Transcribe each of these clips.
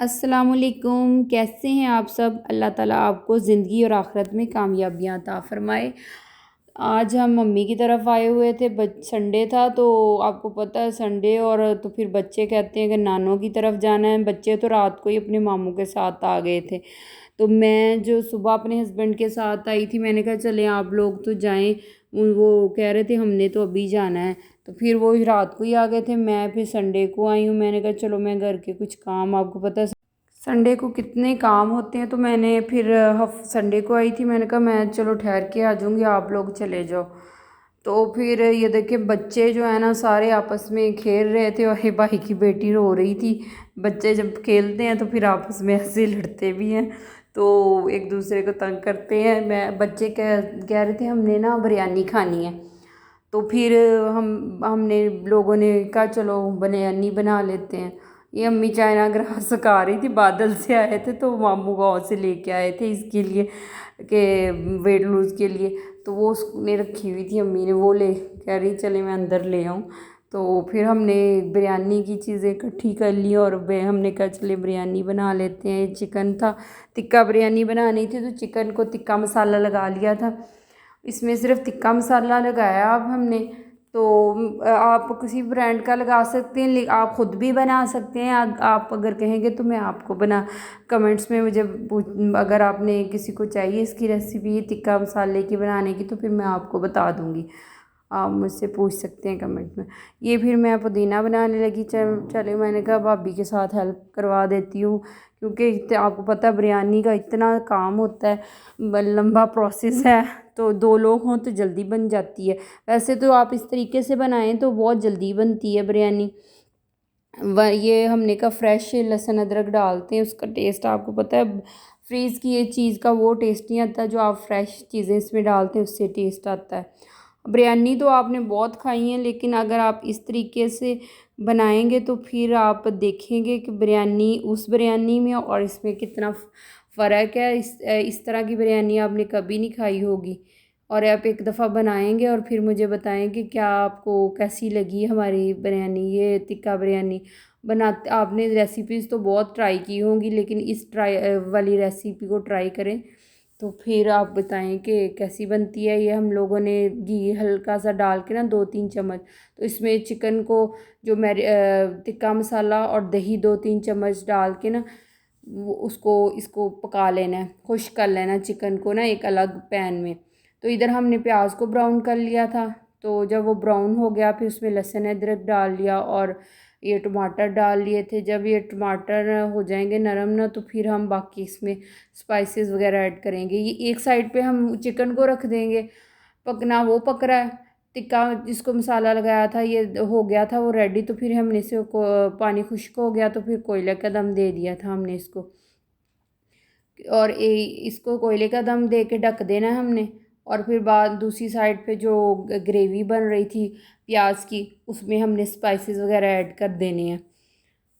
अस्सलामुअलैकुम, कैसे हैं आप सब। अल्लाह ताला आपको ज़िंदगी और आखिरत में कामयाबियाँ अता फ़रमाए। आज हम मम्मी की तरफ आए हुए थे। संडे था तो आपको पता है संडे, और तो फिर बच्चे कहते हैं कि नानों की तरफ जाना है। बच्चे तो रात को ही अपने मामू के साथ आ गए थे, तो मैं जो सुबह अपने हस्बैंड के साथ आई थी, मैंने कहा चलें आप लोग तो जाएं। वो कह रहे थे हमने तो अभी जाना है, तो फिर वो रात को ही आ गए थे। मैं फिर संडे को आई हूँ, मैंने कहा चलो मैं घर के कुछ काम, आपको पता है संडे को कितने काम होते हैं, तो मैंने फिर संडे को आई थी, मैंने कहा मैं चलो ठहर के आ जाऊँगी, आप लोग चले जाओ। तो फिर ये देखिए बच्चे जो है ना सारे आपस में खेल रहे थे, और ये भाई की बेटी रो रही थी। बच्चे जब खेलते हैं तो फिर आपस में ऐसे लड़ते भी हैं, तो एक दूसरे को तंग करते हैं। मैं बच्चे कह रहे थे हमने ना बिरयानी खानी है, तो फिर हमने लोगों ने कहा चलो बिरयानी बना लेते हैं। ये अम्मी चाइना ग्रास सुखा रही थी, बादल से आए थे तो मामू गाँव से लेके आए थे इसके लिए कि वेट लूज़ के लिए, तो वो उसने रखी हुई थी अम्मी ने, वो ले कह रही चले मैं अंदर ले आऊँ। तो फिर हमने बिरयानी की चीज़ें इकट्ठी कर ली और हमने कहा चले बिरयानी बना लेते हैं। चिकन था, टिक्का बिरयानी बनानी थी, तो चिकन को टिक्का मसाला लगा लिया था। इसमें सिर्फ टिक्का मसाला लगाया अब हमने। तो आप किसी ब्रांड का लगा सकते हैं, आप ख़ुद भी बना सकते हैं। आप अगर कहेंगे तो मैं आपको बना कमेंट्स में मुझे अगर आपने किसी को चाहिए इसकी रेसिपी टिक्का मसाले की बनाने की, तो फिर मैं आपको बता दूँगी। आप मुझसे पूछ सकते हैं कमेंट में। ये फिर मैं पुदीना बनाने लगी। चले मैंने कहा भाभी के साथ हेल्प करवा देती हूँ, क्योंकि आपको पता है बिरयानी का इतना काम होता है, लंबा प्रोसेस है। तो दो लोग हों तो जल्दी बन जाती है। वैसे तो आप इस तरीके से बनाएं तो बहुत जल्दी बनती है बिरयानी। ये हमने का फ्रेश लहसुन अदरक डालते हैं, उसका टेस्ट आपको पता है फ्रीज़ की ये चीज़ का वो टेस्ट नहीं आता, जो आप फ्रेश चीज़ें इसमें डालते हैं उससे टेस्ट आता है। बिरयानी तो आपने बहुत खाई है, लेकिन अगर आप इस तरीके से बनाएंगे तो फिर आप देखेंगे कि बिरयानी उस बिरयानी में और इसमें कितना फ़र्क है। इस तरह की बिरयानी आपने कभी नहीं खाई होगी, और आप एक दफ़ा बनाएंगे और फिर मुझे बताएं कि क्या आपको कैसी लगी हमारी बिरयानी। ये टिक्का बिरयानी बनाते आपने रेसिपीज़ तो बहुत ट्राई की होंगी, लेकिन इस ट्राई वाली रेसिपी को ट्राई करें तो फिर आप बताएं कि कैसी बनती है। ये हम लोगों ने घी हल्का सा डाल के ना 2-3 चम्मच, तो इसमें चिकन को जो टिक्का मसाला और दही 2-3 चम्मच डाल के ना वो उसको इसको पका लेना है, खुश्क कर लेना चिकन को ना एक अलग पैन में। तो इधर हमने प्याज को ब्राउन कर लिया था, तो जब वो ब्राउन हो गया फिर उसमें लहसुन अदरक डाल लिया और ये टमाटर डाल लिए थे। जब ये टमाटर हो जाएंगे नरम ना, तो फिर हम बाकी इसमें स्पाइसेस वगैरह ऐड करेंगे। ये एक साइड पे हम चिकन को रख देंगे पकना, वो पक रहा है। टिक्का जिसको मसाला लगाया था ये हो गया था वो रेडी, तो फिर हमने इसे को पानी खुश्क हो गया तो फिर कोयले का दम दे दिया था हमने इसको, और इसको कोयले का दम दे के ढक देना है हमने। और फिर बाद दूसरी साइड पे जो ग्रेवी बन रही थी प्याज की, उसमें हमने स्पाइसेस वगैरह ऐड कर देने हैं,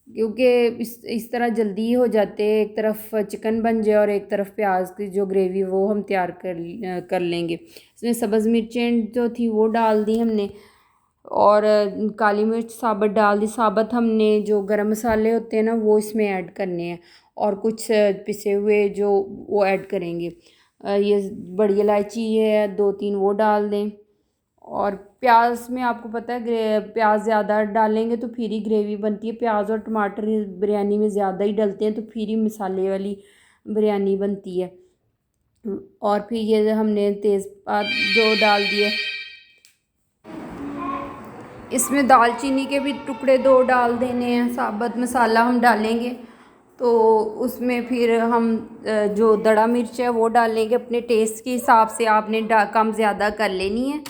क्योंकि इस तरह जल्दी हो जाते हैं। एक तरफ चिकन बन जाए और एक तरफ प्याज की जो ग्रेवी वो हम तैयार कर लेंगे। इसमें सब्ज़ मिर्चें जो थी वो डाल दी हमने, और काली मिर्च साबुत डाल दी। साबुत हमने जो गरम मसाले होते हैं ना वो इसमें ऐड करने हैं, और कुछ पिसे हुए जो वो ऐड करेंगे। ये बड़ी इलायची है 2-3 वो डाल दें। और प्याज में आपको पता है प्याज ज़्यादा डालेंगे तो फिर ही ग्रेवी बनती है। प्याज और टमाटर बिरयानी में ज़्यादा ही डलते हैं तो फिर ही मसाले वाली बिरयानी बनती है। और फिर ये हमने तेज़पात जो डाल दिए, इसमें दालचीनी के भी टुकड़े 2 डाल देने हैं। साबुत मसाला हम डालेंगे तो उसमें फिर हम जो दड़ा मिर्च है वो डालेंगे अपने टेस्ट के हिसाब से। आपने कम ज़्यादा कर लेनी है,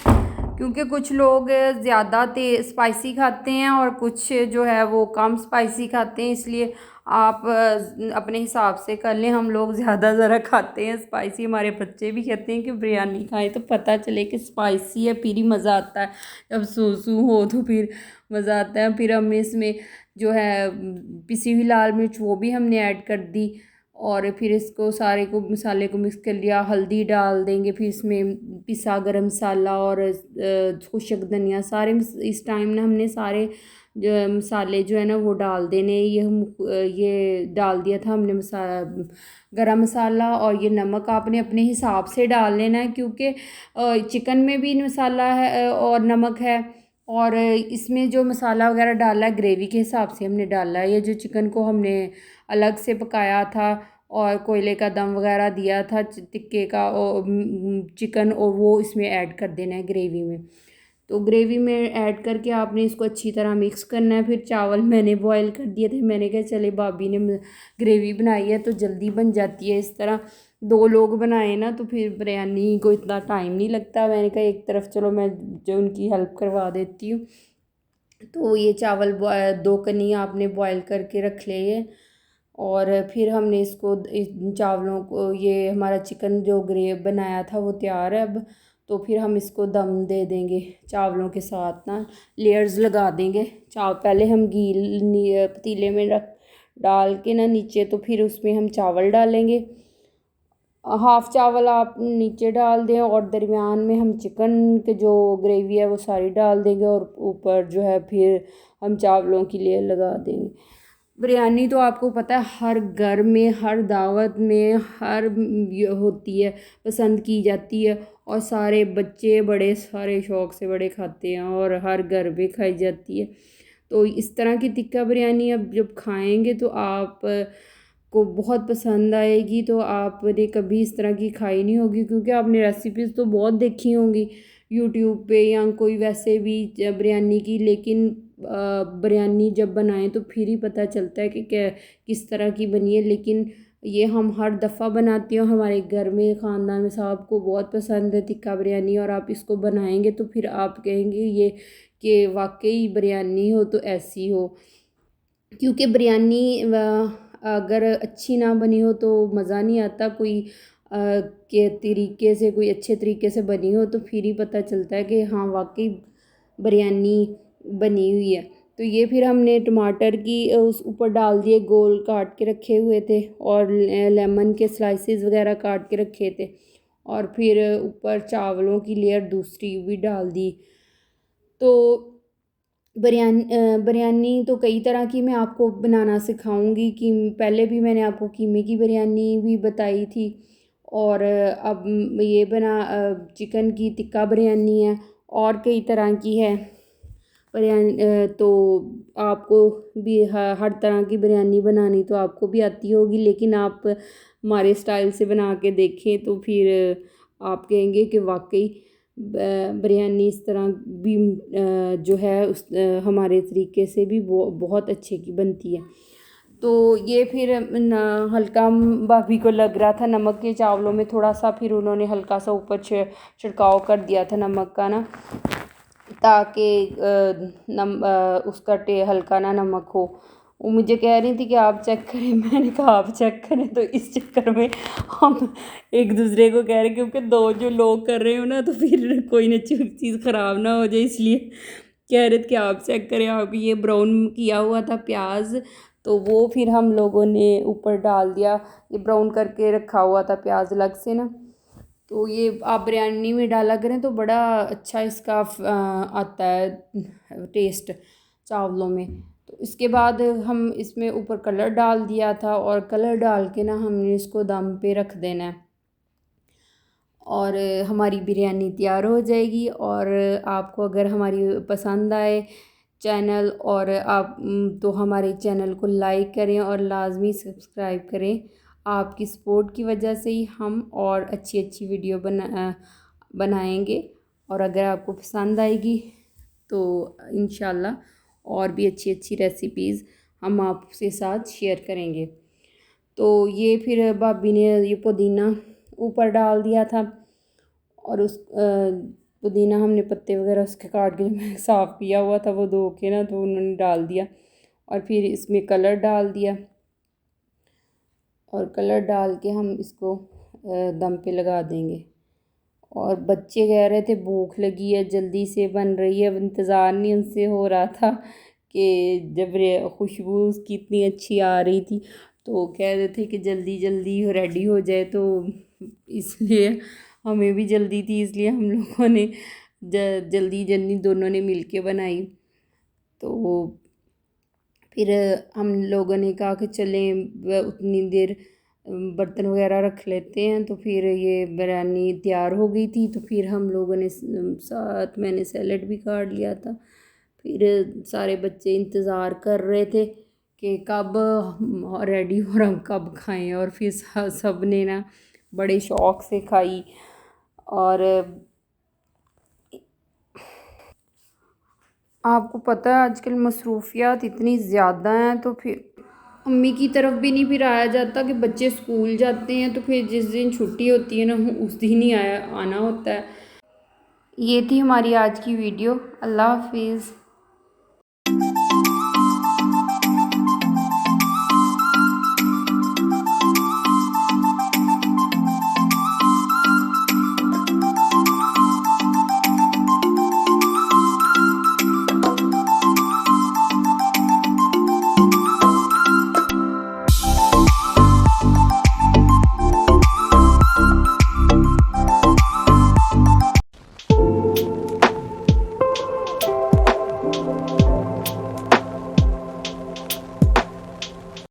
क्योंकि कुछ लोग ज़्यादा स्पाइसी खाते हैं और कुछ जो है वो कम स्पाइसी खाते हैं, इसलिए आप अपने हिसाब से कर लें। हम लोग ज़्यादा ज़रा खाते हैं स्पाइसी, हमारे बच्चे भी कहते हैं कि बिरयानी खाएं तो पता चले कि स्पाइसी है, फिर ही मज़ा आता है। जब सूसू हो तो फिर मज़ा आता है। फिर हमने इसमें जो है पिसी हुई लाल मिर्च वो भी हमने ऐड कर दी, और फिर इसको सारे को मसाले को मिक्स कर लिया, हल्दी डाल देंगे, फिर इसमें पिसा गरम मसाला और खुशक धनिया सारे इस टाइम ना हमने सारे मसाले जो है ना वो डाल देने। ये डाल दिया था हमने गरम मसाला और ये नमक आपने अपने हिसाब से डाल लेना है, क्योंकि चिकन में भी मसाला है और नमक है, और इसमें जो मसाला वगैरह डाला है ग्रेवी के हिसाब से हमने डाला है। ये जो चिकन को हमने अलग से पकाया था और कोयले का दम वगैरह दिया था टिक्के का, और चिकन, और वो इसमें ऐड कर देना है ग्रेवी में। तो ग्रेवी में ऐड करके आपने इसको अच्छी तरह मिक्स करना है। फिर चावल मैंने बॉईल कर दिए थे, मैंने कहा चले भाभी ने ग्रेवी बनाई है तो जल्दी बन जाती है इस तरह। 2 लोग बनाए ना तो फिर बिरयानी को इतना टाइम नहीं लगता। मैंने कहा एक तरफ चलो मैं जो उनकी हेल्प करवा देती हूँ। तो ये चावल 2 कनी आपने बॉईल करके रख लिए, और फिर हमने इसको इन चावलों को, ये हमारा चिकन जो ग्रेव बनाया था वो तैयार है अब। तो फिर हम इसको दम दे देंगे चावलों के साथ ना, लेयर्स लगा देंगे। पहले हम घी पतीले में रख डाल के ना नीचे, तो फिर उसमें हम चावल डालेंगे। हाफ़ चावल आप नीचे डाल दें और दरमियान में हम चिकन के जो ग्रेवी है वो सारी डाल देंगे, और ऊपर जो है फिर हम चावलों की लेयर लगा देंगे। बिरयानी तो आपको पता है हर घर में, हर दावत में, हर ये होती है, पसंद की जाती है, और सारे बच्चे बड़े सारे शौक़ से बड़े खाते हैं, और हर घर में खाई जाती है। तो इस तरह की टिक्का बिरयानी अब जब खाएंगे तो आप को बहुत पसंद आएगी। तो आपने कभी इस तरह की खाई नहीं होगी, क्योंकि आपने रेसिपीज़ तो बहुत देखी होंगी यूट्यूब पे या कोई वैसे भी बिरयानी की, लेकिन बिरयानी जब बनाएं तो फिर ही पता चलता है कि क्या किस तरह की बनी है। लेकिन ये हम हर दफ़ा बनाती हैं, हमारे घर में ख़ानदान में साहब को बहुत पसंद है टिक्का बिरयानी, और आप इसको बनाएंगे तो फिर आप कहेंगे ये कि वाकई बिरयानी हो तो ऐसी हो। क्योंकि बिरयानी अगर अच्छी ना बनी हो तो मज़ा नहीं आता। कोई के तरीके से, कोई अच्छे तरीके से बनी हो तो फिर ही पता चलता है कि हाँ वाकई बिरयानी बनी हुई है। तो ये फिर हमने टमाटर की उस ऊपर डाल दिए, गोल काट के रखे हुए थे, और लेमन के स्लाइसेस वगैरह काट के रखे थे, और फिर ऊपर चावलों की लेयर दूसरी भी डाल दी। तो बिरयानी तो कई तरह की मैं आपको बनाना सिखाऊंगी। कि पहले भी मैंने आपको कीमे की बिरयानी भी बताई थी, और अब ये चिकन की टिक्का बिरयानी है, और कई तरह की है बिरयानी। तो आपको भी हर तरह की बिरयानी बनानी तो आपको भी आती होगी, लेकिन आप हमारे स्टाइल से बना के देखें तो फिर आप कहेंगे कि वाकई बिरयानी इस तरह भी जो है उस हमारे तरीके से भी वो बहुत अच्छे की बनती है। तो ये फिर हल्का भाभी को लग रहा था नमक के चावलों में थोड़ा सा, फिर उन्होंने हल्का सा ऊपर छिड़काव कर दिया था नमक का ना, ताकि उसका हल्का ना नमक हो। वो मुझे कह रही थी कि आप चेक करें, मैंने कहा आप चेक करें। तो इस चक्कर में हम एक दूसरे को कह रहे, क्योंकि 2 जो लोग कर रहे हो ना तो फिर कोई ना चीज़ ख़राब ना हो जाए, इसलिए कह रहे थे कि आप चेक करें। आप ये ब्राउन किया हुआ था प्याज, तो वो फिर हम लोगों ने ऊपर डाल दिया, ये ब्राउन करके रखा हुआ था प्याज अलग से ना। तो ये आप बिरयानी में डाला करें तो बड़ा अच्छा इसका आता है टेस्ट चावलों में। तो इसके बाद हम इसमें ऊपर कलर डाल दिया था, और कलर डाल के ना हमने इसको दम पे रख देना है, और हमारी बिरयानी तैयार हो जाएगी। और आपको अगर हमारी पसंद आए चैनल, और आप तो हमारे चैनल को लाइक करें और लाजमी सब्सक्राइब करें। आपकी सपोर्ट की वजह से ही हम और अच्छी अच्छी वीडियो बनाएंगे, और अगर आपको पसंद आएगी तो इंशाल्लाह और भी अच्छी अच्छी रेसिपीज़ हम आपके साथ शेयर करेंगे। तो ये फिर भाभी ने ये पुदीना ऊपर डाल दिया था, और उस पुदीना हमने पत्ते वगैरह उसके काट के साफ़ किया हुआ था वो धो के ना, तो उन्होंने डाल दिया, और फिर इसमें कलर डाल दिया, और कलर डाल के हम इसको दम पे लगा देंगे। और बच्चे कह रहे थे भूख लगी है, जल्दी से बन रही है। अब इंतज़ार नहीं उनसे हो रहा था कि जब खुशबू उसकी इतनी अच्छी आ रही थी। तो कह रहे थे कि जल्दी जल्दी रेडी हो जाए, तो इसलिए हमें भी जल्दी थी, इसलिए हम लोगों ने जल्दी जल्दी दोनों ने मिलके बनाई। तो फिर हम लोगों ने कहा कि चलें उतनी देर बर्तन वगैरह रख लेते हैं। तो फिर ये बिरयानी तैयार हो गई थी, तो फिर हम लोगों ने साथ मैंने सैलेड भी काट लिया था। फिर सारे बच्चे इंतज़ार कर रहे थे कि कब रेडी हो और हम कब खाएं, और फिर सब ने ना बड़े शौक़ से खाई। और आपको पता है आजकल मसरूफियात इतनी ज़्यादा हैं, तो फिर अम्मी की तरफ भी नहीं फिर आया जाता कि बच्चे स्कूल जाते हैं, तो फिर जिस दिन छुट्टी होती है ना उस दिन ही आना होता है। ये थी हमारी आज की वीडियो। अल्लाह हाफिज़।